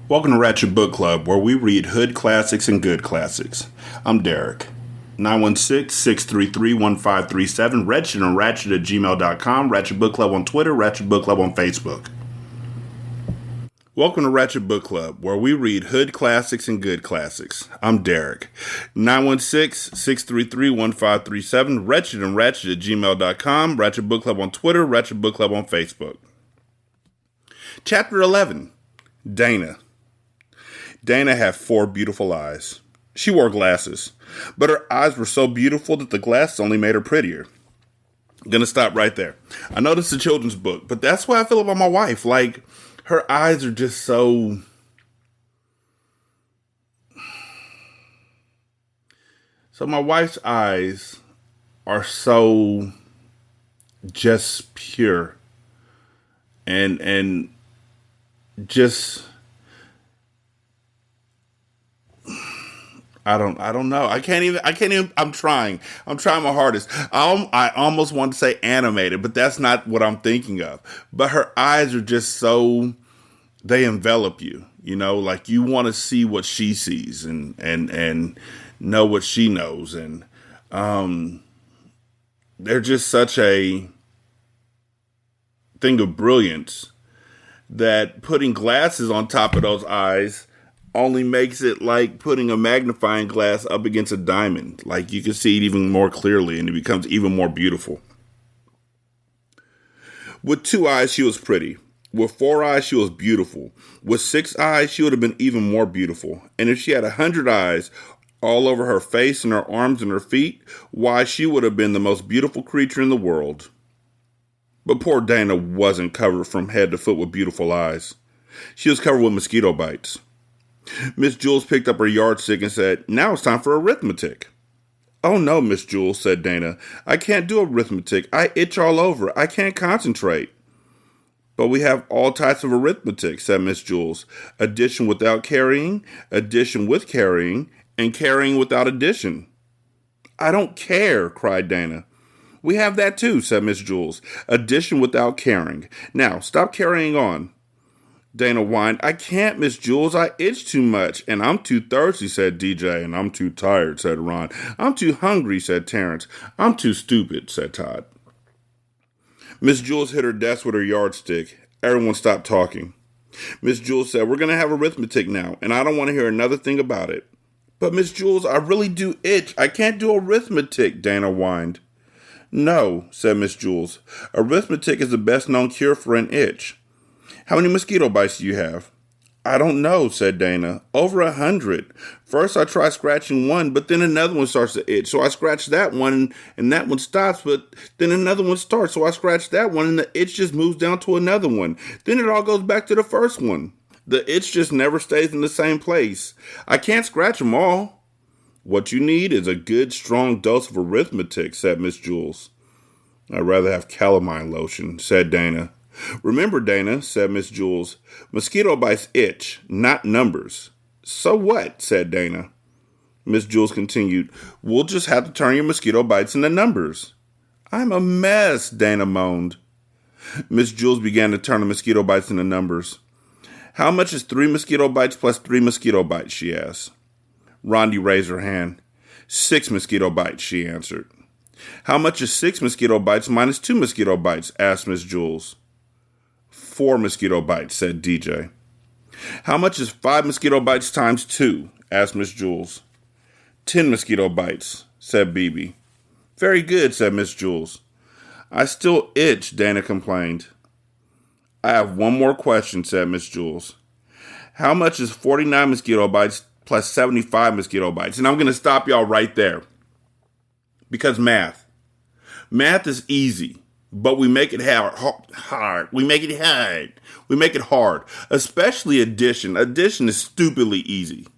Welcome to Ratchet Book Club, where we read hood classics and good classics. I'm Derek. 916-633-1537, Ratchet and Ratchet at gmail.com, Ratchet Book Club on Twitter, Ratchet Book Club on Facebook. Welcome to Ratchet Book Club, where we read hood classics and good classics. I'm Derek. 916-633-1537, Ratchet and Ratchet at gmail.com, Ratchet Book Club on Twitter, Ratchet Book Club on Facebook. Chapter 11, Dana. Dana had 4 beautiful eyes. She wore glasses, but her eyes were so beautiful that the glasses only made her prettier. I'm gonna stop right there. I know this is a children's book, but that's why I feel about my wife. Like, her eyes are just so... So my wife's eyes are so just pure and just... I don't know. I can't even, I'm trying my hardest. I almost want to say animated, but that's not what I'm thinking of. But her eyes are just so, they envelop you, like you want to see what she sees and know what she knows. And, they're just such a thing of brilliance that putting glasses on top of those eyes only makes it like putting a magnifying glass up against a diamond. Like, you can see it even more clearly and it becomes even more beautiful. With 2 eyes, she was pretty. With 4 eyes, she was beautiful. With 6 eyes, she would have been even more beautiful. And if she had 100 eyes all over her face and her arms and her feet, why, she would have been the most beautiful creature in the world. But poor Dana wasn't covered from head to foot with beautiful eyes. She was covered with mosquito bites. Miss Jules picked up her yardstick and said, "Now it's time for arithmetic." "Oh no, Miss Jules," said Dana. "I can't do arithmetic. I itch all over. I can't concentrate." "But we have all types of arithmetic," said Miss Jules. "Addition without carrying, addition with carrying, and carrying without addition." "I don't care," cried Dana. "We have that too," said Miss Jules. "Addition without carrying. Now, stop carrying on." Dana whined. "I can't, Miss Jules. I itch too much. And I'm too thirsty," said DJ. "And I'm too tired," said Ron. "I'm too hungry," said Terrence. "I'm too stupid," said Todd. Miss Jules hit her desk with her yardstick. Everyone stopped talking. Miss Jules said, "We're going to have arithmetic now, and I don't want to hear another thing about it." "But Miss Jules, I really do itch. I can't do arithmetic," Dana whined. "No," said Miss Jules. "Arithmetic is the best known cure for an itch. How many mosquito bites do you have?" "I don't know," said Dana. "Over 100. First I try scratching one, but then another one starts to itch. So I scratch that one, and that one stops, but then another one starts. So I scratch that one, and the itch just moves down to another one. Then it all goes back to the first one. The itch just never stays in the same place. I can't scratch them all." "What you need is a good, strong dose of arithmetic," said Miss Jules. "I'd rather have calamine lotion," said Dana. "Remember, Dana," said Miss Jules, "mosquito bites itch, not numbers." "So what?" said Dana. Miss Jules continued, "We'll just have to turn your mosquito bites into numbers." "I'm a mess," Dana moaned. Miss Jules began to turn the mosquito bites into numbers. "How much is 3 mosquito bites plus 3 mosquito bites?" she asked. Rondi raised her hand. 6 mosquito bites, she answered. "How much is 6 mosquito bites minus 2 mosquito bites?" asked Miss Jules. 4 mosquito bites, said DJ. "How much is 5 mosquito bites times 2? asked Miss Jules. 10 mosquito bites, said BB. "Very good," said Miss Jules. "I still itch," Dana complained. "I have one more question," said Miss Jules. "How much is 49 mosquito bites plus 75 mosquito bites?" And I'm going to stop y'all right there. Because math. Math is easy. But we make it hard. We make it hard. We make it hard. Especially addition. Addition is stupidly easy.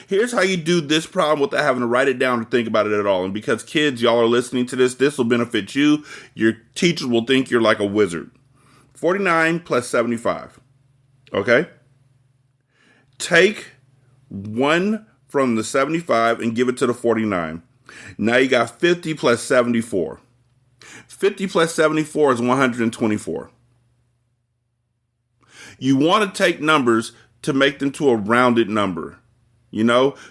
Here's how you do this problem without having to write it down or think about it at all. And because kids, y'all are listening to this, this will benefit you. Your teachers will think you're like a wizard. 49 plus 75. Okay? Take 1 from the 75 and give it to the 49. Now you got 50 plus 74. 50 plus 74 is 124. You want to take numbers to make them to a rounded number.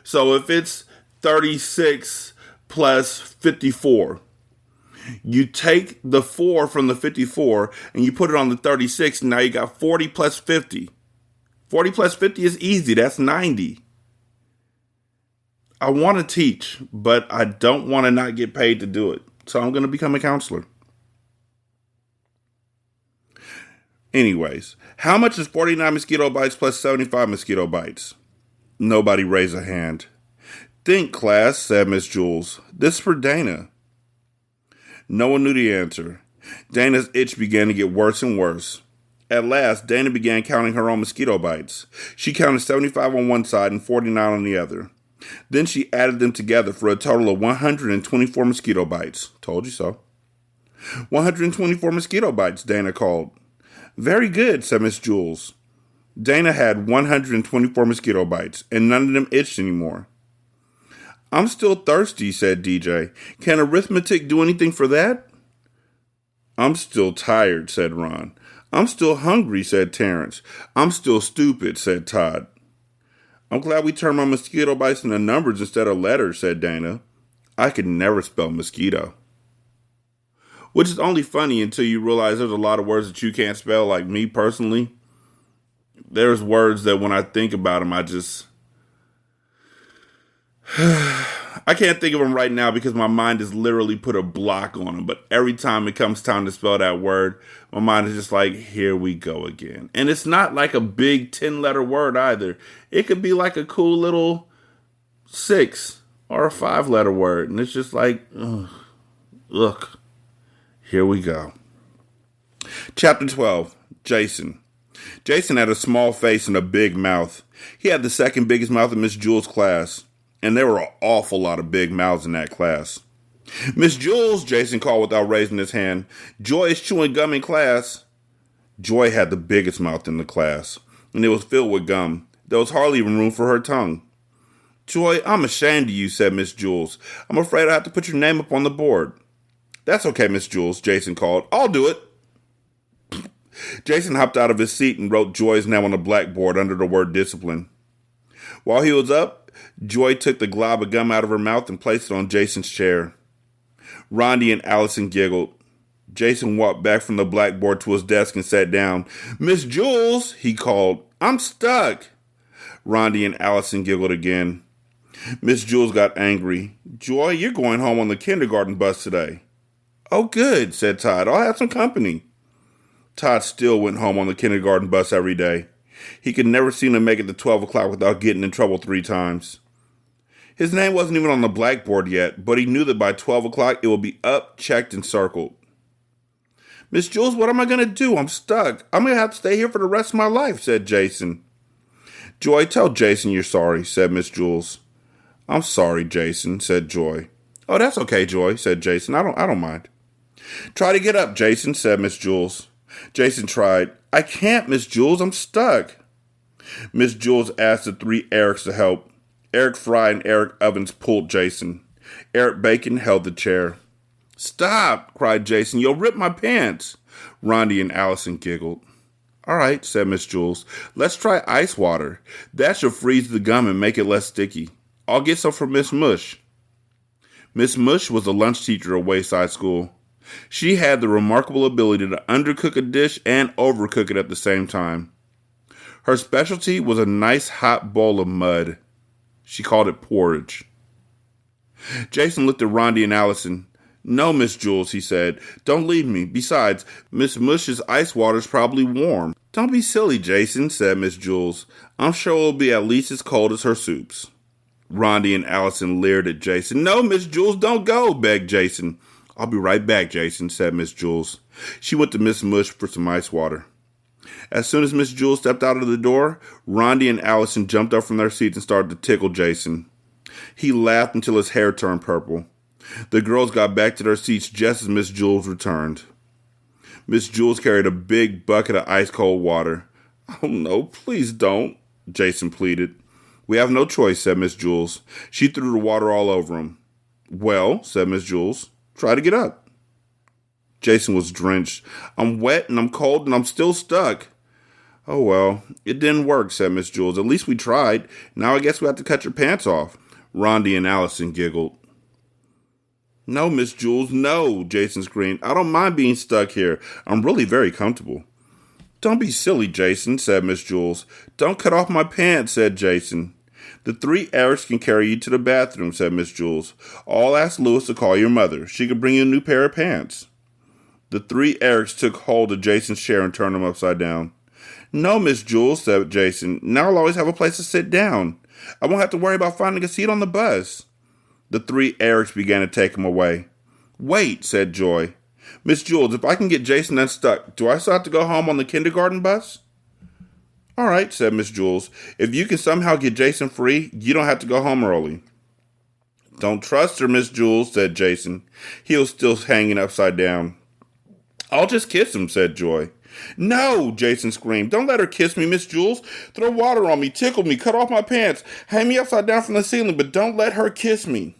So if it's 36 plus 54, you take the 4 from the 54 and you put it on the 36, and now you got 40 plus 50. 40 plus 50 is easy. That's 90. I want to teach, but I don't want to not get paid to do it. So I'm going to become a counselor. Anyways, how much is 49 mosquito bites plus 75 mosquito bites? Nobody raised a hand. Think, class, said Miss Jules. This is for Dana. No one knew the answer. Dana's itch began to get worse and worse. At last, Dana began counting her own mosquito bites. She counted 75 on one side and 49 on the other. Then she added them together for a total of 124 mosquito bites. Told you so. 124 mosquito bites, Dana called. Very good, said Miss Jules. Dana had 124 mosquito bites, and none of them itched anymore. I'm still thirsty, said DJ. Can arithmetic do anything for that? I'm still tired, said Ron. I'm still hungry, said Terrence. I'm still stupid, said Todd. I'm glad we turned my mosquito bites into numbers instead of letters, said Dana. I could never spell mosquito. Which is only funny until you realize there's a lot of words that you can't spell, like me personally. There's words that when I think about them, I can't think of them right now because my mind has literally put a block on them. But every time it comes time to spell that word, my mind is just like, here we go again. And it's not like a big 10-letter word either. It could be like a cool little 6 or a 5-letter word. And it's just like, ugh. Here we go. Chapter 12, Jason. Jason had a small face and a big mouth. He had the second biggest mouth in Miss Jules' class. And there were an awful lot of big mouths in that class. Miss Jules, Jason called without raising his hand. Joy is chewing gum in class. Joy had the biggest mouth in the class, and it was filled with gum. There was hardly even room for her tongue. Joy, I'm ashamed of you, said Miss Jules. I'm afraid I have to put your name up on the board. That's okay, Miss Jules, Jason called. I'll do it. Jason hopped out of his seat and wrote Joy's name on the blackboard under the word discipline. While he was up, Joy took the glob of gum out of her mouth and placed it on Jason's chair. Rondi and Allison giggled. Jason walked back from the blackboard to his desk and sat down. Miss Jules, he called, I'm stuck. Rondi and Allison giggled again. Miss Jules got angry. Joy, you're going home on the kindergarten bus today. Oh, good, said Todd. I'll have some company. Todd still went home on the kindergarten bus every day. He could never seem to make it to 12 o'clock without getting in trouble 3 times. His name wasn't even on the blackboard yet, but he knew that by 12 o'clock it would be up, checked, and circled. Miss Jules, what am I going to do? I'm stuck. I'm going to have to stay here for the rest of my life, said Jason. Joy, tell Jason you're sorry, said Miss Jules. I'm sorry, Jason, said Joy. Oh, that's okay, Joy, said Jason. I don't mind. Try to get up, Jason, said Miss Jules. Jason tried. I can't, Miss Jules. I'm stuck. Miss Jules asked the 3 Erics to help. Eric Fry and Eric Ovens pulled Jason. Eric Bacon held the chair. Stop, cried Jason. You'll rip my pants. Rondi and Allison giggled. All right, said Miss Jules. Let's try ice water. That should freeze the gum and make it less sticky. I'll get some for Miss Mush. Miss Mush was a lunch teacher at Wayside School. She had the remarkable ability to undercook a dish and overcook it at the same time. Her specialty was a nice hot bowl of mud. She called it porridge. Jason looked at Rondi and Allison. No, Miss Jules, he said. Don't leave me. Besides, Miss Mush's ice water's probably warm. Don't be silly, Jason, said Miss Jules. I'm sure it'll be at least as cold as her soups. Rondi and Allison leered at Jason. No, Miss Jules, don't go, begged Jason. I'll be right back, Jason, said Miss Jules. She went to Miss Mush for some ice water. As soon as Miss Jules stepped out of the door, Rondi and Allison jumped up from their seats and started to tickle Jason. He laughed until his hair turned purple. The girls got back to their seats just as Miss Jules returned. Miss Jules carried a big bucket of ice-cold water. Oh, no, please don't, Jason pleaded. We have no choice, said Miss Jules. She threw the water all over him. Well, said Miss Jules, try to get up. Jason was drenched. I'm wet and I'm cold and I'm still stuck. Oh, well, it didn't work, said Miss Jules. At least we tried. Now I guess we have to cut your pants off. Rondi and Allison giggled. No, Miss Jules, no, Jason screamed. I don't mind being stuck here. I'm really very comfortable. Don't be silly, Jason, said Miss Jules. Don't cut off my pants, said Jason. The 3 Erics can carry you to the bathroom, said Miss Jules. I'll ask Louis to call your mother. She could bring you a new pair of pants. The 3 Erics took hold of Jason's chair and turned him upside down. No, Miss Jules, said Jason. Now I'll always have a place to sit down. I won't have to worry about finding a seat on the bus. The 3 Erics began to take him away. Wait, said Joy. Miss Jules, if I can get Jason unstuck, do I still have to go home on the kindergarten bus? All right, said Miss Jules. If you can somehow get Jason free, you don't have to go home early. Don't trust her, Miss Jules, said Jason. He was still hanging upside down. I'll just kiss him, said Joy. No, Jason screamed. Don't let her kiss me, Miss Jules. Throw water on me, tickle me, cut off my pants, hang me upside down from the ceiling, but don't let her kiss me.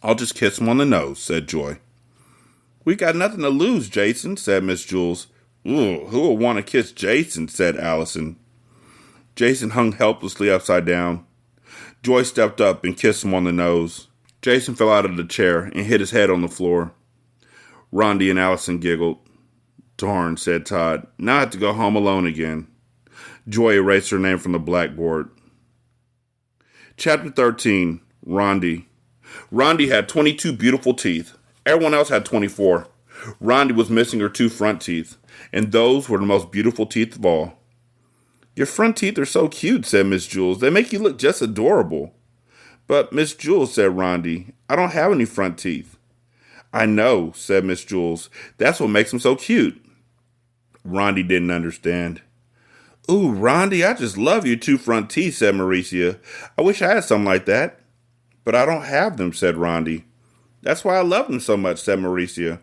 I'll just kiss him on the nose, said Joy. We got nothing to lose, Jason, said Miss Jules. Ooh, who will want to kiss Jason, said Allison. Jason hung helplessly upside down. Joy stepped up and kissed him on the nose. Jason fell out of the chair and hit his head on the floor. Rondi and Allison giggled. Darn, said Todd. Now I have to go home alone again. Joy erased her name from the blackboard. Chapter 13, Rondi. Rondi had 22 beautiful teeth. Everyone else had 24. Rondi was missing her 2 front teeth, and those were the most beautiful teeth of all. Your front teeth are so cute, said Miss Jules. They make you look just adorable. But, Miss Jules, said Rondi, I don't have any front teeth. I know, said Miss Jules. That's what makes them so cute. Rondi didn't understand. Ooh, Rondi, I just love your 2 front teeth, said Mauricia. I wish I had something like that. But I don't have them, said Rondi. That's why I love them so much, said Mauricia.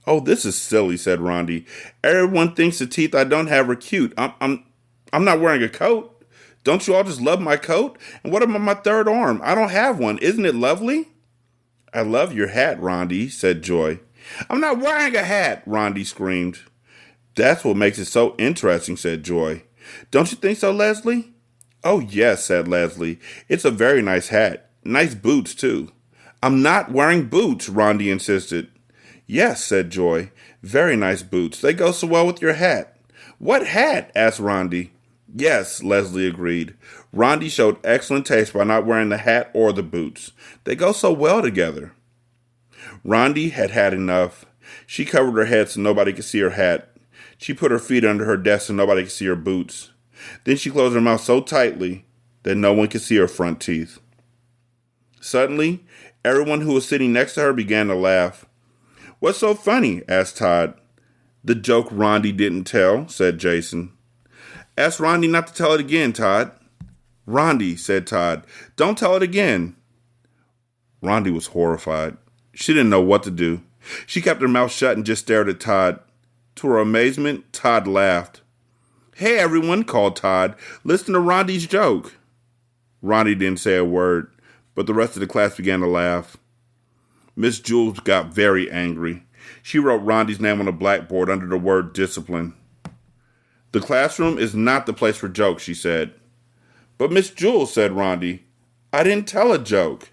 Oh, this is silly, said Rondi. Everyone thinks the teeth I don't have are cute. I'm not wearing a coat. Don't you all just love my coat? And what about my 3rd arm? I don't have one. Isn't it lovely? I love your hat, Rondi, said Joy. I'm not wearing a hat, Rondi screamed. That's what makes it so interesting, said Joy. Don't you think so, Leslie? Oh, yes, said Leslie. It's a very nice hat. Nice boots, too. I'm not wearing boots, Rondi insisted. Yes, said Joy. Very nice boots. They go so well with your hat. What hat? Asked Rondi. Yes, Leslie agreed. Rondi showed excellent taste by not wearing the hat or the boots. They go so well together. Rondi had had enough. She covered her head so nobody could see her hat. She put her feet under her desk so nobody could see her boots. Then she closed her mouth so tightly that no one could see her front teeth. Suddenly, everyone who was sitting next to her began to laugh. What's so funny? Asked Todd. The joke Rondi didn't tell, said Jason. Ask Rondi not to tell it again, Todd. Rondi, said Todd, don't tell it again. Rondi was horrified. She didn't know what to do. She kept her mouth shut and just stared at Todd. To her amazement, Todd laughed. Hey, everyone, called Todd. Listen to Rondi's joke. Rondi didn't say a word, but the rest of the class began to laugh. Miss Jules got very angry. She wrote Rondi's name on the blackboard under the word discipline. The classroom is not the place for jokes, she said. But Miss Jules, said Rondi, I didn't tell a joke.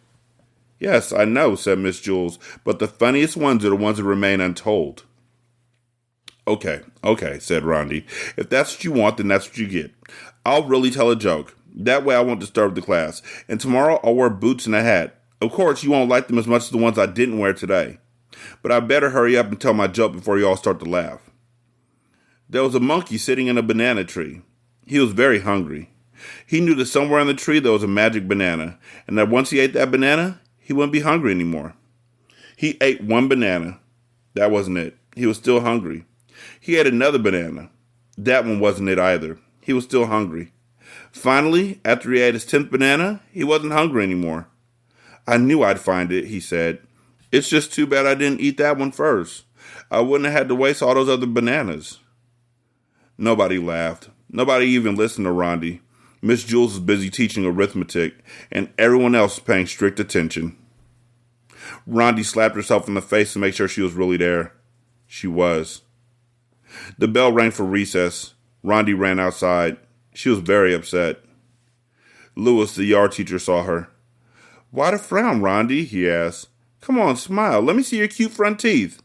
Yes, I know, said Miss Jules, but the funniest ones are the ones that remain untold. Okay, said Rondi. If that's what you want, then that's what you get. I'll really tell a joke. That way I won't disturb the class. And tomorrow I'll wear boots and a hat. Of course, you won't like them as much as the ones I didn't wear today. But I better hurry up and tell my joke before you all start to laugh. There was a monkey sitting in a banana tree. He was very hungry. He knew that somewhere in the tree there was a magic banana, and that once he ate that banana, he wouldn't be hungry anymore. He ate one banana. That wasn't it. He was still hungry. He ate another banana. That one wasn't it either. He was still hungry. Finally, after he ate his 10th banana, he wasn't hungry anymore. I knew I'd find it, he said. It's just too bad I didn't eat that one first. I wouldn't have had to waste all those other bananas. Nobody laughed. Nobody even listened to Rondi. Miss Jules was busy teaching arithmetic, and everyone else was paying strict attention. Rondi slapped herself in the face to make sure she was really there. She was. The bell rang for recess. Rondi ran outside. She was very upset. Louis, the yard teacher, saw her. "Why the frown, Rondi?" he asked. "Come on, smile. Let me see your cute front teeth."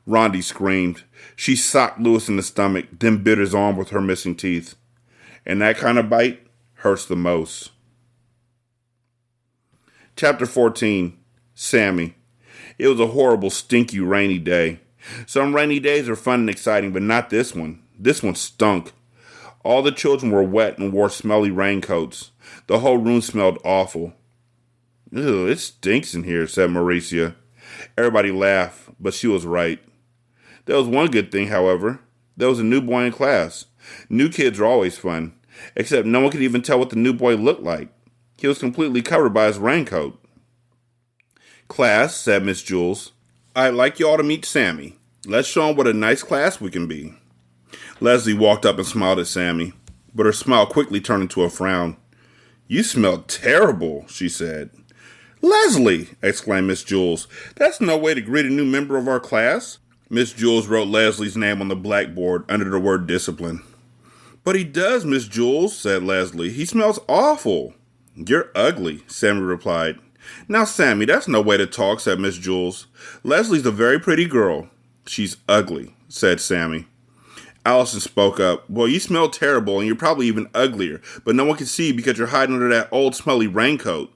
Rondi screamed. She socked Louis in the stomach, then bit his arm with her missing teeth. And that kind of bite hurts the most. Chapter 14. Sammy. It was a horrible, stinky, rainy day. Some rainy days are fun and exciting, but not this one. This one stunk. All the children were wet and wore smelly raincoats. The whole room smelled awful. "Ew, it stinks in here," said Mauricia. Everybody laughed, but she was right. There was one good thing, however. There was a new boy in class. New kids are always fun, except no one could even tell what the new boy looked like. He was completely covered by his raincoat. "Class," said Miss Jules, "I'd like you all to meet Sammy. Let's show him what a nice class we can be." Leslie walked up and smiled at Sammy, but her smile quickly turned into a frown. "You smell terrible," she said. "Leslie!" exclaimed Miss Jules. "That's no way to greet a new member of our class." Miss Jules wrote Leslie's name on the blackboard under the word discipline. "But he does, Miss Jules," said Leslie. "He smells awful." "You're ugly," Sammy replied. "Now, Sammy, that's no way to talk," said Miss Jules. "Leslie's a very pretty girl." "She's ugly," said Sammy. Allison spoke up. "Well, you smell terrible, and you're probably even uglier, but no one can see you because you're hiding under that old smelly raincoat."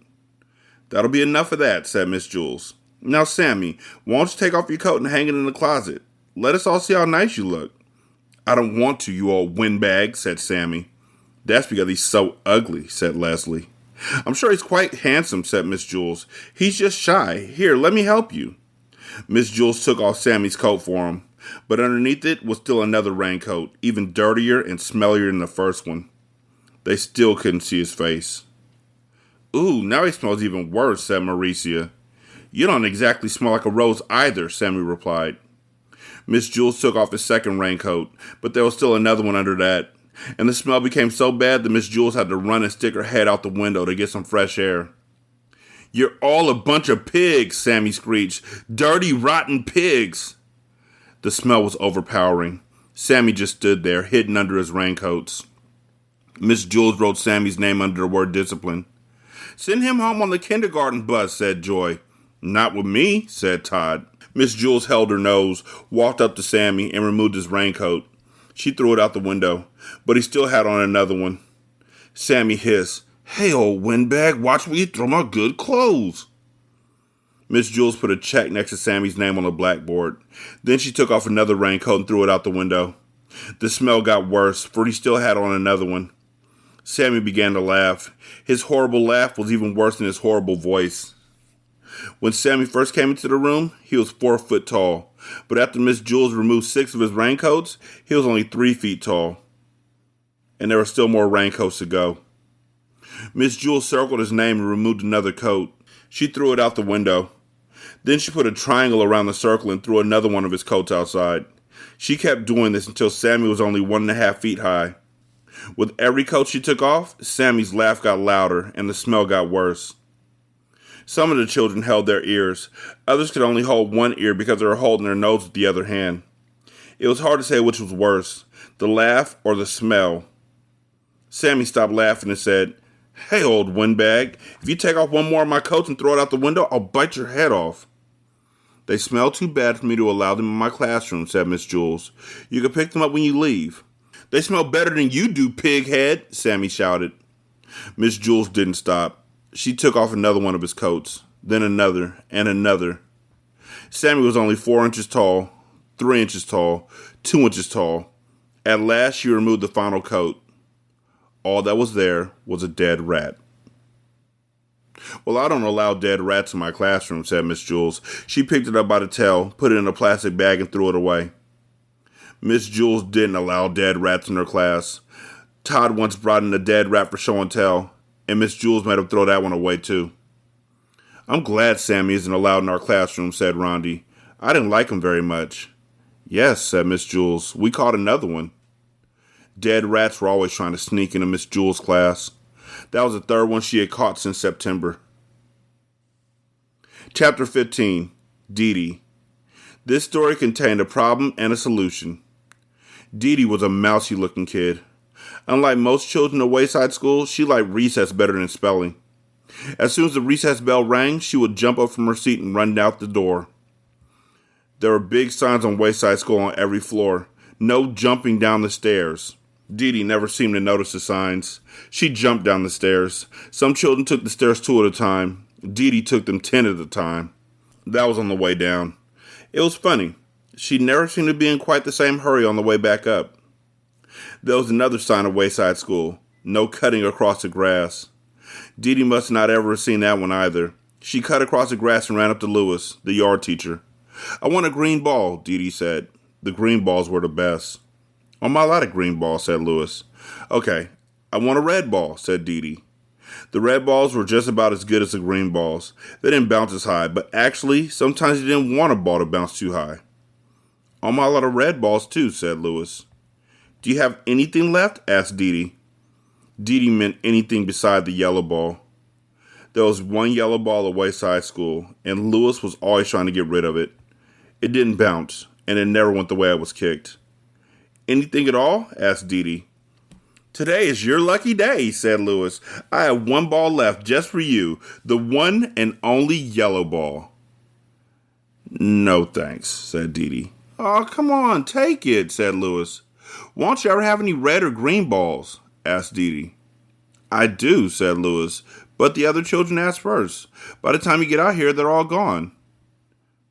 "That'll be enough of that," said Miss Jules. "Now, Sammy, why don't you take off your coat and hang it in the closet? Let us all see how nice you look." "I don't want to, you old windbag," said Sammy. "That's because he's so ugly," said Leslie. "I'm sure he's quite handsome," said Miss Jules. "He's just shy. Here, let me help you." Miss Jules took off Sammy's coat for him, but underneath it was still another raincoat, even dirtier and smellier than the first one. They still couldn't see his face. "Ooh, now he smells even worse," said Mauricia. "You don't exactly smell like a rose either," Sammy replied. Miss Jules took off his second raincoat, but there was still another one under that, and the smell became so bad that Miss Jules had to run and stick her head out the window to get some fresh air. "You're all a bunch of pigs," Sammy screeched. "Dirty, rotten pigs." The smell was overpowering. Sammy just stood there, hidden under his raincoats. Miss Jules wrote Sammy's name under the word discipline. "Send him home on the kindergarten bus," said Joy. "Not with me," said Todd. Miss Jules held her nose, walked up to Sammy, and removed his raincoat. She threw it out the window, but he still had on another one. Sammy hissed, "Hey, old windbag, watch where you throw my good clothes." Miss Jules put a check next to Sammy's name on the blackboard. Then she took off another raincoat and threw it out the window. The smell got worse, for he still had on another one. Sammy began to laugh. His horrible laugh was even worse than his horrible voice. When Sammy first came into the room, he was 4 foot tall, but after Miss Jules removed 6 of his raincoats, he was only 3 feet tall. And there were still more raincoats to go. Miss Jules circled his name and removed another coat. She threw it out the window. Then she put a triangle around the circle and threw another one of his coats outside. She kept doing this until Sammy was only 1.5 feet high. With every coat she took off, Sammy's laugh got louder and the smell got worse. Some of the children held their ears. Others could only hold one ear because they were holding their nose with the other hand. It was hard to say which was worse, the laugh or the smell. Sammy stopped laughing and said, "Hey, old windbag, if you take off one more of my coats and throw it out the window, I'll bite your head off." "They smell too bad for me to allow them in my classroom," said Miss Jules. "You can pick them up when you leave." "They smell better than you do, pighead," Sammy shouted. Miss Jules didn't stop. She took off another one of his coats, then another, and another. Sammy was only 4 inches tall, 3 inches tall, 2 inches tall. At last she removed the final coat. All that was there was a dead rat. "Well, I don't allow dead rats in my classroom," said Miss Jules. She picked it up by the tail, put it in a plastic bag, and threw it away. Miss Jules didn't allow dead rats in her class. Todd once brought in a dead rat for show and tell, and Miss Jules made him throw that one away too. "I'm glad Sammy isn't allowed in our classroom," said Rondi. "I didn't like him very much." "Yes," said Miss Jules. "We caught another one." Dead rats were always trying to sneak into Miss Jules' class. That was the third one she had caught since September. Chapter 15. Dee Dee. This story contained a problem and a solution. Dee Dee was a mousy-looking kid. Unlike most children at Wayside School, she liked recess better than spelling. As soon as the recess bell rang, she would jump up from her seat and run out the door. There were big signs on Wayside School on every floor. No jumping down the stairs. Dee Dee never seemed to notice the signs. She jumped down the stairs. Some children took the stairs 2 at a time. Dee Dee took them 10 at a time. That was on the way down. It was funny. She never seemed to be in quite the same hurry on the way back up. There was another sign of Wayside School. No cutting across the grass. Dee Dee must not ever have seen that one either. She cut across the grass and ran up to Louis, the yard teacher. "I want a green ball," Dee Dee said. The green balls were the best. "On my lot of green balls," said Louis. "Okay, I want a red ball," said Dee Dee. The red balls were just about as good as the green balls. They didn't bounce as high, but actually, sometimes you didn't want a ball to bounce too high. "On my lot of red balls, too," said Louis. "Do you have anything left?" asked Dee Dee. Dee Dee meant anything beside the yellow ball. There was one yellow ball at Wayside School, and Louis was always trying to get rid of it. It didn't bounce, and it never went the way it was kicked. "Anything at all?" asked Dee Dee. "Today is your lucky day," said Louis. "I have one ball left just for you, the one and only yellow ball." "No thanks," said Dee Dee. "Oh, come on, take it," said Louis. "Won't you ever have any red or green balls?" asked Dee Dee. "I do," said Louis, "but the other children asked first. By the time you get out here, they're all gone."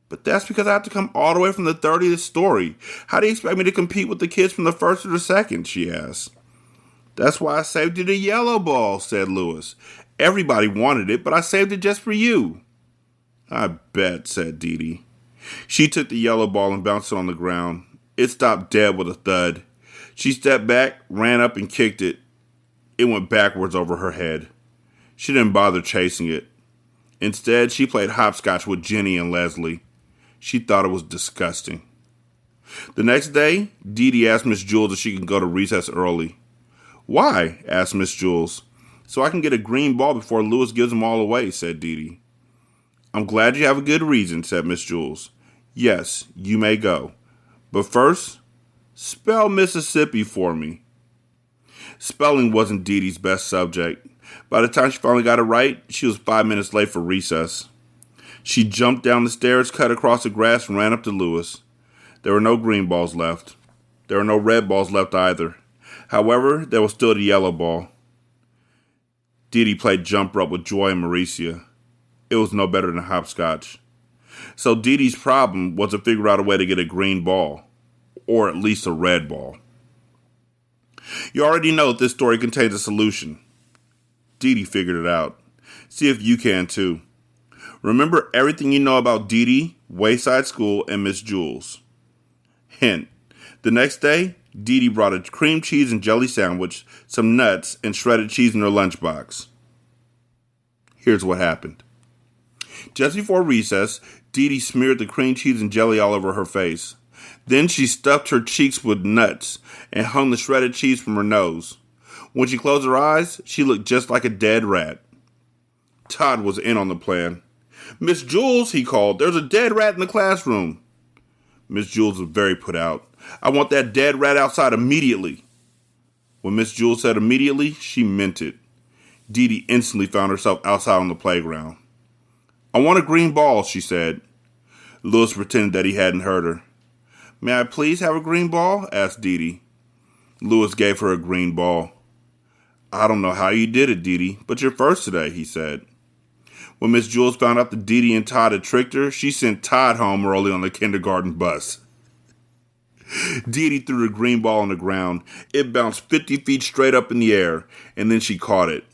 "But that's because I have to come all the way from the 30th story. How do you expect me to compete with the kids from the first or the second?" she asked. "That's why I saved you the yellow ball," said Louis. "Everybody wanted it, but I saved it just for you." "I bet," said Dee Dee. She took the yellow ball and bounced it on the ground. It stopped dead with a thud. She stepped back, ran up, and kicked it. It went backwards over her head. She didn't bother chasing it. Instead, she played hopscotch with Jenny and Leslie. She thought it was disgusting. The next day, Dee Dee asked Miss Jules if she could go to recess early. "Why?" asked Miss Jules. "So I can get a green ball before Louis gives them all away," said Dee Dee. "I'm glad you have a good reason," said Miss Jules. "Yes, you may go. But first, spell Mississippi for me." Spelling wasn't Dee Dee's best subject. By the time she finally got it right, she was 5 minutes late for recess. She jumped down the stairs, cut across the grass, and ran up to Louis. There were no green balls left. There were no red balls left either. However, there was still the yellow ball. Dee Dee played jump rope with Joy and Mauricia. It was no better than hopscotch. So Dee Dee's problem was to figure out a way to get a green ball, or at least a red ball. You already know that this story contains a solution. Dee Dee figured it out. See if you can too. Remember everything you know about Dee Dee, Wayside School, and Miss Jules. Hint: the next day, Dee Dee brought a cream cheese and jelly sandwich, some nuts, and shredded cheese in her lunchbox. Here's what happened. Just before recess, Dee Dee smeared the cream cheese and jelly all over her face. Then she stuffed her cheeks with nuts and hung the shredded cheese from her nose. When she closed her eyes, she looked just like a dead rat. Todd was in on the plan. "Miss Jules," he called, "there's a dead rat in the classroom." Miss Jules was very put out. "I want that dead rat outside immediately." When Miss Jules said immediately, she meant it. Dee Dee instantly found herself outside on the playground. "I want a green ball," she said. Louis pretended that he hadn't heard her. "May I please have a green ball?" asked Dee Dee. Louis gave her a green ball. "I don't know how you did it, Dee Dee, but you're first today," he said. When Miss Jules found out that Dee Dee and Todd had tricked her, she sent Todd home early on the kindergarten bus. Dee Dee threw the green ball on the ground. It bounced 50 feet straight up in the air, and then she caught it.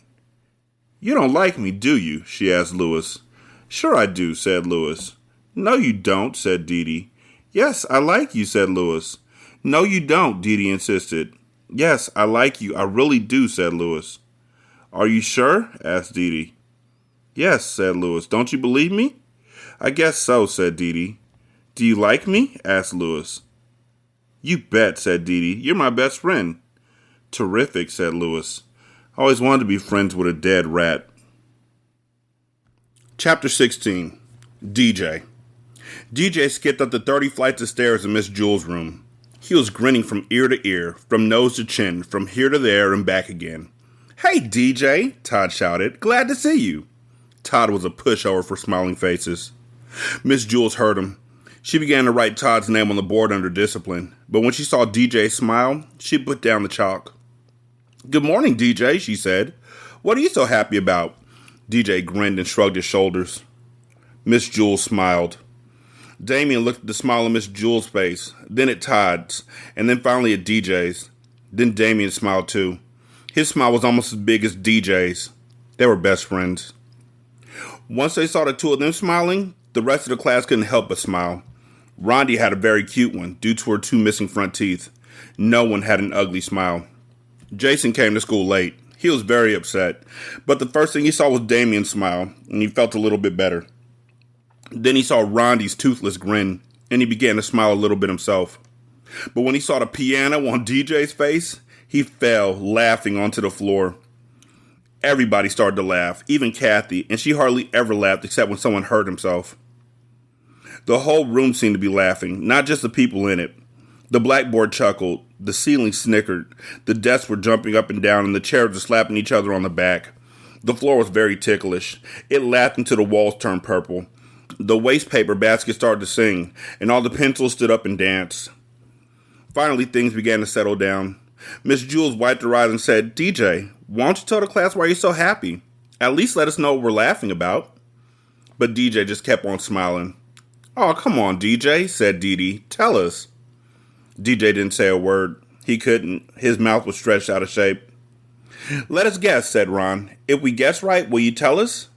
"You don't like me, do you?" she asked Louis. "Sure I do," said Louis. "No, you don't," said Dee Dee. "Yes, I like you," said Louis. "No, you don't," Dee Dee insisted. "Yes, I like you. I really do," said Louis. "Are you sure?" asked Dee Dee. "Yes," said Louis. "Don't you believe me?" "I guess so," said Dee Dee. "Do you like me?" asked Louis. "You bet," said Dee Dee. "You're my best friend." "Terrific," said Louis. "I always wanted to be friends with a dead rat." Chapter 16. DJ. DJ skipped up the 30 flights of stairs in Miss Jules' room. He was grinning from ear to ear, from nose to chin, from here to there and back again. "Hey, DJ," Todd shouted. "Glad to see you." Todd was a pushover for smiling faces. Miss Jules heard him. She began to write Todd's name on the board under discipline, but when she saw DJ smile, she put down the chalk. "Good morning, DJ," she said. "What are you so happy about?" DJ grinned and shrugged his shoulders. Miss Jules smiled. Damien looked at the smile on Miss Jules' face, then at Todd's, and then finally at DJ's. Then Damien smiled too. His smile was almost as big as DJ's. They were best friends. Once they saw the two of them smiling, the rest of the class couldn't help but smile. Rondi had a very cute one, due to her two missing front teeth. No one had an ugly smile. Jason came to school late. He was very upset, but the first thing he saw was Damien's smile, and he felt a little bit better. Then he saw Rondi's toothless grin, and he began to smile a little bit himself. But when he saw the piano on DJ's face, he fell, laughing onto the floor. Everybody started to laugh, even Kathy, and she hardly ever laughed except when someone hurt himself. The whole room seemed to be laughing, not just the people in it. The blackboard chuckled, the ceiling snickered, the desks were jumping up and down, and the chairs were slapping each other on the back. The floor was very ticklish. It laughed until the walls turned purple. The waste paper basket started to sing, and all the pencils stood up and danced. Finally, things began to settle down. Miss Jules wiped her eyes and said, "DJ, why don't you tell the class why you're so happy? At least let us know what we're laughing about." But DJ just kept on smiling. "Oh, come on, DJ," said Dee Dee. "Tell us." DJ didn't say a word. He couldn't. His mouth was stretched out of shape. "Let us guess," said Ron. "If we guess right, will you tell us?"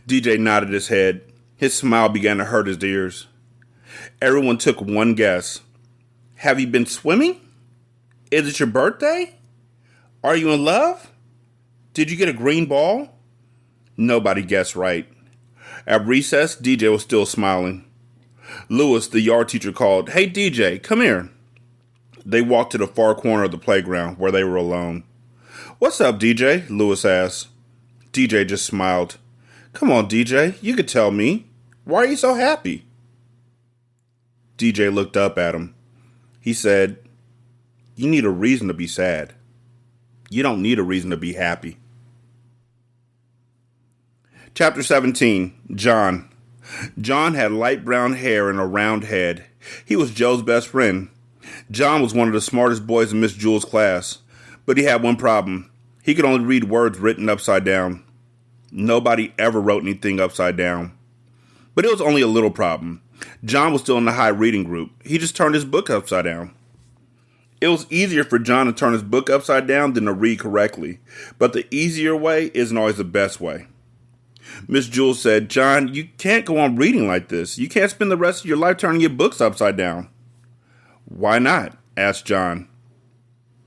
DJ nodded his head. His smile began to hurt his ears. Everyone took one guess. "Have you been swimming? Is it your birthday? Are you in love? Did you get a green ball?" Nobody guessed right. At recess, DJ was still smiling. Louis, the yard teacher, called, "Hey, DJ, come here." They walked to the far corner of the playground where they were alone. "What's up, DJ?" Louis asked. DJ just smiled. "Come on, DJ, you could tell me. Why are you so happy?" DJ looked up at him. He said, "You need a reason to be sad. You don't need a reason to be happy." Chapter 17, John. John had light brown hair and a round head. He was Joe's best friend. John was one of the smartest boys in Miss Jules' class, but he had one problem. He could only read words written upside down. Nobody ever wrote anything upside down. But it was only a little problem. John was still in the high reading group. He just turned his book upside down. It was easier for John to turn his book upside down than to read correctly, but the easier way isn't always the best way. Miss Jules said, "John, you can't go on reading like this. You can't spend the rest of your life turning your books upside down." "Why not?" asked John.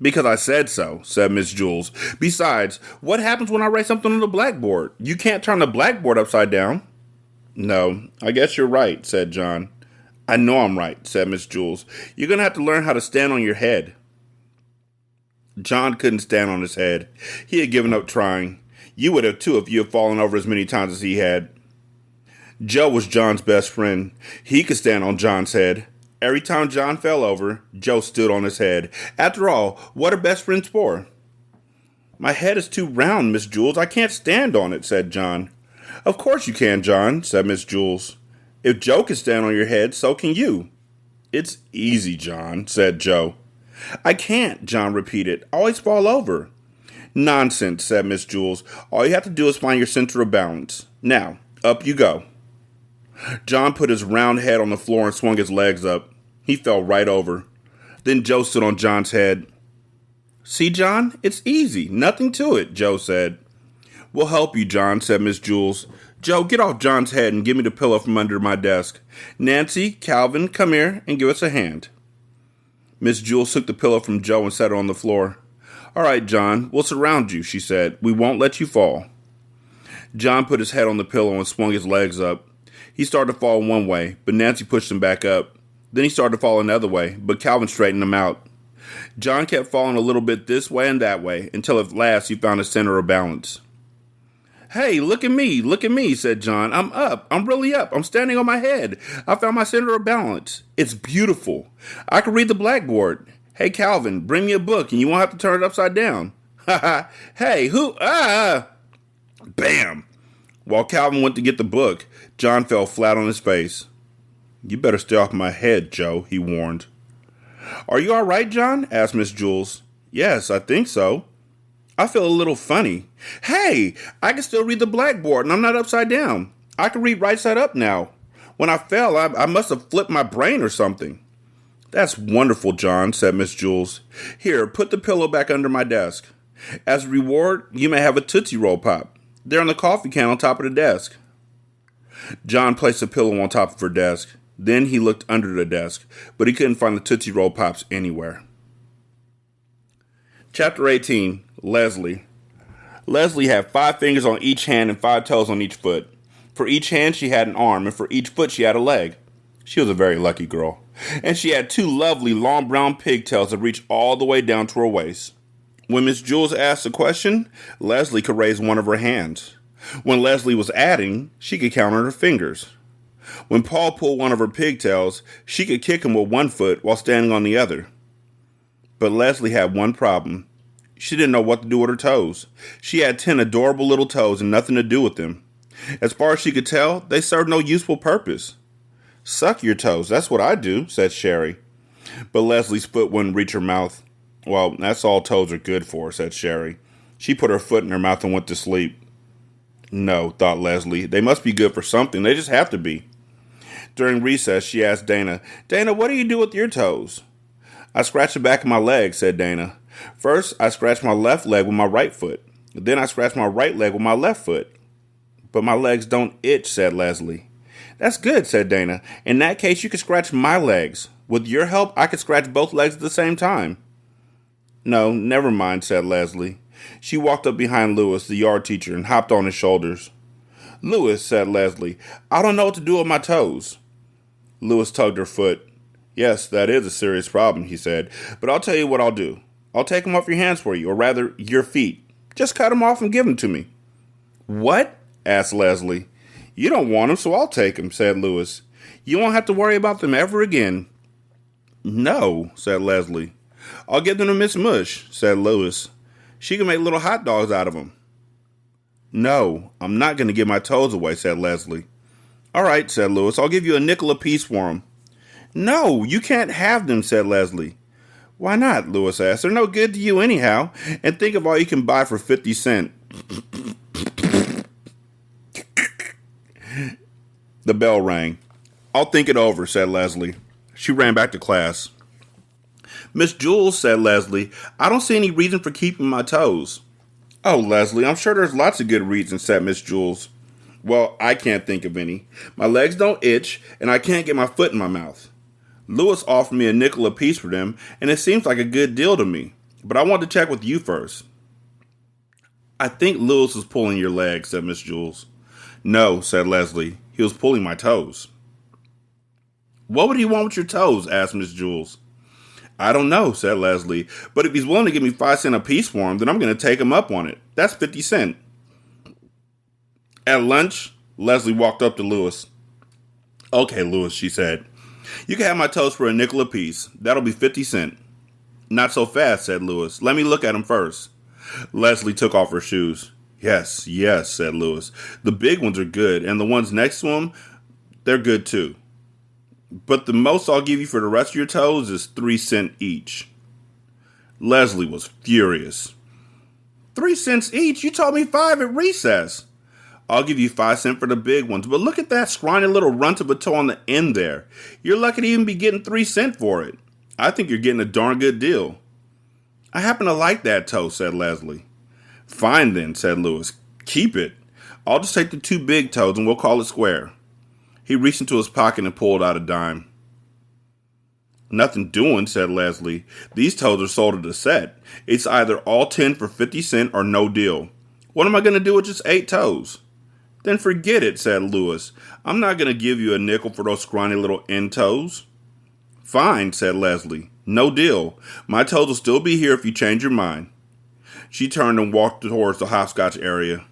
"Because I said so," said Miss Jules. "Besides, what happens when I write something on the blackboard? You can't turn the blackboard upside down." "No, I guess you're right," said John. "I know I'm right," said Miss Jules. "You're going to have to learn how to stand on your head." John couldn't stand on his head. He had given up trying. You would have too if you had fallen over as many times as he had. Joe was John's best friend. He could stand on John's head. Every time John fell over, Joe stood on his head. After all, what are best friends for? "My head is too round, Miss Jules. I can't stand on it," said John. "Of course you can, John," said Miss Jules. "If Joe can stand on your head, so can you." "It's easy, John," said Joe. "I can't," John repeated. "I always fall over." "Nonsense," said Miss Jules. "All you have to do is find your center of balance. Now, up you go." John put his round head on the floor and swung his legs up. He fell right over. Then Joe stood on John's head. "See, John, it's easy. Nothing to it," Joe said. "We'll help you, John," said Miss Jules. "Joe, get off John's head and give me the pillow from under my desk. Nancy, Calvin, come here and give us a hand." Miss Jules took the pillow from Joe and set it on the floor. "All right, John, we'll surround you," she said. "We won't let you fall." John put his head on the pillow and swung his legs up. He started to fall one way, but Nancy pushed him back up. Then he started to fall another way, but Calvin straightened him out. John kept falling a little bit this way and that way, until at last he found his center of balance. Hey, look at me, said John. I'm up. I'm really up. I'm standing on my head. I found my center of balance. It's beautiful. I can read the blackboard. Hey, Calvin, bring me a book and you won't have to turn it upside down. Ha ha. Hey, who? Ah! Bam! While Calvin went to get the book, John fell flat on his face. You better stay off my head, Joe, he warned. Are you all right, John? Asked Miss Jules. Yes, I think so. I feel a little funny. Hey, I can still read the blackboard and I'm not upside down. I can read right side up now. When I fell, I must have flipped my brain or something. That's wonderful, John, said Miss Jules. Here, put the pillow back under my desk. As a reward, you may have a Tootsie Roll Pop. They're on the coffee can on top of the desk. John placed the pillow on top of her desk. Then he looked under the desk, but he couldn't find the Tootsie Roll Pops anywhere. Chapter 18, Leslie. Leslie had 5 fingers on each hand and 5 toes on each foot. For each hand she had an arm, and for each foot she had a leg. She was a very lucky girl. And she had 2 lovely long brown pigtails that reached all the way down to her waist. When Miss Jules asked a question, Leslie could raise one of her hands. When Leslie was adding, she could count on her fingers. When Paul pulled one of her pigtails, she could kick him with one foot while standing on the other. But Leslie had one problem. She didn't know what to do with her toes. She had 10 adorable little toes and nothing to do with them. As far as she could tell, they served no useful purpose. Suck your toes, that's what I do, said Sherry. But Leslie's foot wouldn't reach her mouth. Well, that's all toes are good for, said Sherry. She put her foot in her mouth and went to sleep. No, thought Leslie, they must be good for something. They just have to be. During recess, she asked Dana, Dana, what do you do with your toes? I scratch the back of my leg, said Dana. First, I scratch my left leg with my right foot. Then I scratch my right leg with my left foot. But my legs don't itch, said Leslie. That's good, said Dana. In that case, you can scratch my legs. With your help, I could scratch both legs at the same time. No, never mind, said Leslie. She walked up behind Louis, the yard teacher, and hopped on his shoulders. Louis, said Leslie, I don't know what to do with my toes. Louis tugged her foot. Yes, that is a serious problem, he said. But I'll tell you what I'll do. I'll take them off your hands for you, or rather, your feet. Just cut them off and give them to me. What? Asked Leslie. You don't want them, so I'll take them, said Louis. You won't have to worry about them ever again. No, said Leslie. I'll give them to Miss Mush, said Louis. She can make little hot dogs out of them. No, I'm not going to give my toes away, said Leslie. All right, said Louis. I'll give you a nickel apiece for them. No, you can't have them, said Leslie. Why not? Louis asked. They're no good to you anyhow. And think of all you can buy for 50 cents. The bell rang. I'll think it over, said Leslie. She ran back to class. Miss Jules, said Leslie, I don't see any reason for keeping my toes. Oh, Leslie, I'm sure there's lots of good reasons, said Miss Jules. Well, I can't think of any. My legs don't itch, and I can't get my foot in my mouth. Louis offered me a nickel apiece for them, and it seems like a good deal to me. But I want to check with you first. I think Louis was pulling your legs, said Miss Jules. No, said Leslie. He was pulling my toes. What would he want with your toes? Asked Miss Jules. I don't know, said Leslie. But if he's willing to give me 5 cents a piece for him, then I'm going to take him up on it. That's 50 cents. At lunch, Leslie walked up to Louis. Okay, Louis, she said. You can have my toes for a nickel apiece. That'll be 50 cents. Not so fast, said Louis. Let me look at them first. Leslie took off her shoes. Yes, said Louis. The big ones are good, and the ones next to them, they're good too. But the most I'll give you for the rest of your toes is 3 cents each. Leslie was furious. 3 cents each? You told me 5 at recess. I'll give you 5 cents for the big ones, but look at that scrawny little runt of a toe on the end there. You're lucky to even be getting 3 cents for it. I think you're getting a darn good deal. I happen to like that toe, said Leslie. Fine then, said Louis. Keep it. I'll just take the 2 big toes and we'll call it square. He reached into his pocket and pulled out a dime. Nothing doing, said Leslie. These toes are sold at a set. It's either all 10 for 50 cents or no deal. What am I going to do with just 8 toes? Then forget it, said Louis. I'm not going to give you a nickel for those scrawny little end toes. Fine, said Leslie. No deal. My toes will still be here if you change your mind. She turned and walked towards the hopscotch area.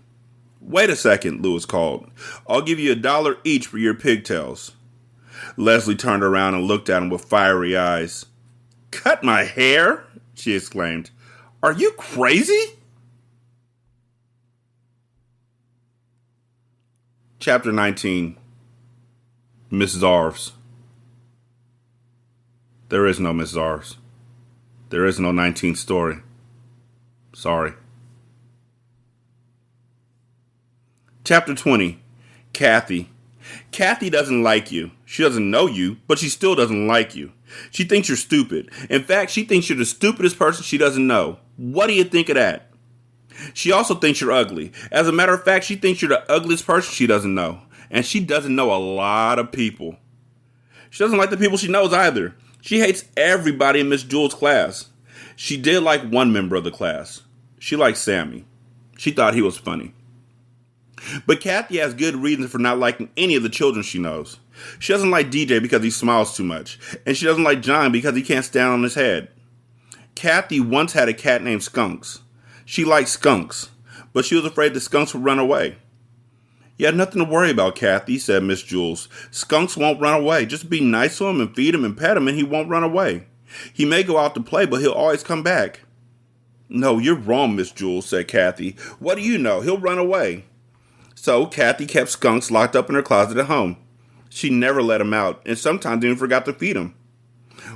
Wait a second, Louis called. I'll give you $1 each for your pigtails. Leslie turned around and looked at him with fiery eyes. Cut my hair? She exclaimed. Are you crazy? Chapter 19. Mrs. Arves. There is no Mrs. Arves. There is no 19th story. Sorry. Chapter 20. Kathy. Kathy doesn't like you. She doesn't know you, but she still doesn't like you. She thinks you're stupid. In fact, she thinks you're the stupidest person she doesn't know. What do you think of that? She also thinks you're ugly. As a matter of fact, she thinks you're the ugliest person she doesn't know. And she doesn't know a lot of people. She doesn't like the people she knows either. She hates everybody in Miss Jewel's class. She did like one member of the class. She liked Sammy. She thought he was funny. But Kathy has good reasons for not liking any of the children she knows. She doesn't like DJ because he smiles too much. And she doesn't like John because he can't stand on his head. Kathy once had a cat named Skunks. She liked skunks, but she was afraid the skunks would run away. You have nothing to worry about, Kathy, said Miss Jules. Skunks won't run away. Just be nice to him and feed him and pet him and he won't run away. He may go out to play, but he'll always come back. No, you're wrong, Miss Jules, said Kathy. What do you know? He'll run away. So Kathy kept Skunks locked up in her closet at home. She never let him out and sometimes even forgot to feed him.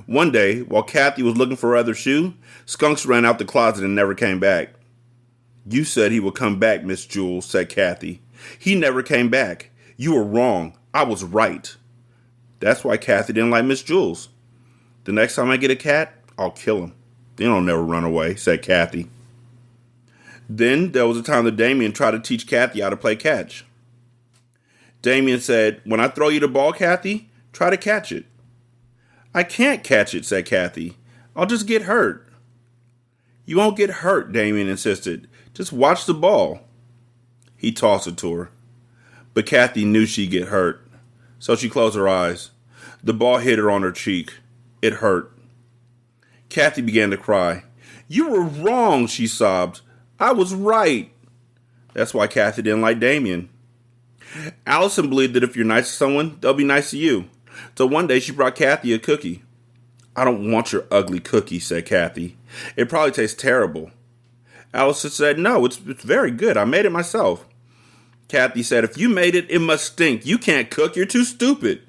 One day, while Kathy was looking for her other shoe, Skunks ran out the closet and never came back. You said he would come back, Miss Jules, said Kathy. He never came back. You were wrong. I was right. That's why Kathy didn't like Miss Jules. The next time I get a cat, I'll kill him. Then he'll never run away, said Kathy. Then there was a time that Damien tried to teach Kathy how to play catch. Damien said, when I throw you the ball, Kathy, try to catch it. I can't catch it, said Kathy. I'll just get hurt. You won't get hurt, Damien insisted. Just watch the ball. He tossed it to her. But Kathy knew she'd get hurt, so she closed her eyes. The ball hit her on her cheek. It hurt. Kathy began to cry. You were wrong, she sobbed. I was right. That's why Kathy didn't like Damien. Allison believed that if you're nice to someone, they'll be nice to you. So one day she brought Kathy a cookie. I don't want your ugly cookie, said Kathy. It probably tastes terrible. Allison said, no, it's very good. I made it myself. Kathy said, if you made it, it must stink. You can't cook. You're too stupid.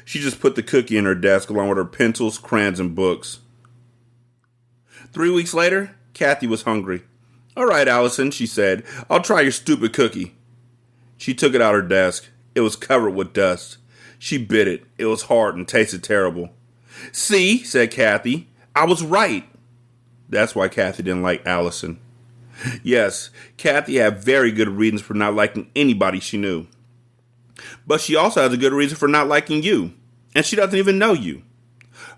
She just put the cookie in her desk along with her pencils, crayons, and books. 3 weeks later, Kathy was hungry. All right, Allison, she said, I'll try your stupid cookie. She took it out of her desk. It was covered with dust. She bit it. It was hard and tasted terrible. See, said Kathy, I was right. That's why Kathy didn't like Allison. Yes, Kathy had very good reasons for not liking anybody she knew. But she also has a good reason for not liking you. And she doesn't even know you.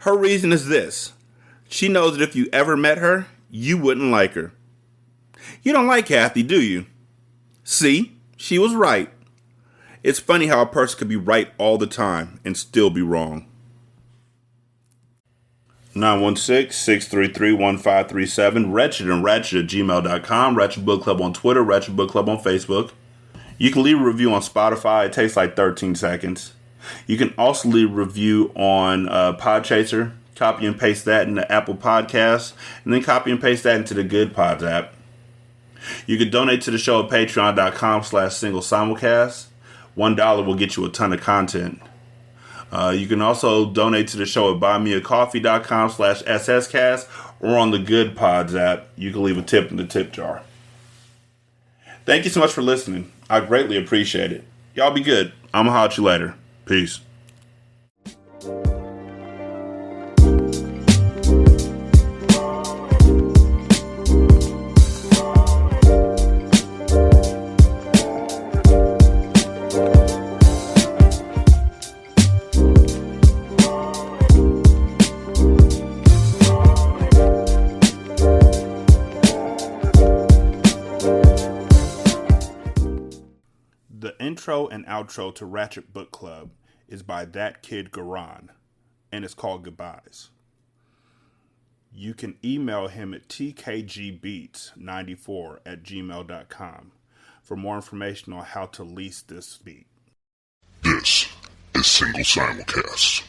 Her reason is this. She knows that if you ever met her, you wouldn't like her. You don't like Kathy, do you? See, she was right. It's funny how a person could be right all the time and still be wrong. 916-633-1537, Ratchet and Ratchet at gmail.com, Ratchet Book Club on Twitter, Ratchet Book Club on Facebook. You can leave a review on Spotify. It takes like 13 seconds. You can also leave a review on Podchaser. Copy and paste that into Apple Podcasts, and then copy and paste that into the Good Pods app. You can donate to the show at patreon.com/single simulcast. $1 will get you a ton of content. You can also donate to the show at buymeacoffee.com/sscast or on the Good Pods app. You can leave a tip in the tip jar. Thank you so much for listening. I greatly appreciate it. Y'all be good. I'm going to holler at you later. Peace. The intro and outro to Ratchet Book Club is by That Kid Garan, and it's called Goodbyes. You can email him at tkgbeats94@gmail.com for more information on how to lease this feed. This is Single Simulcast.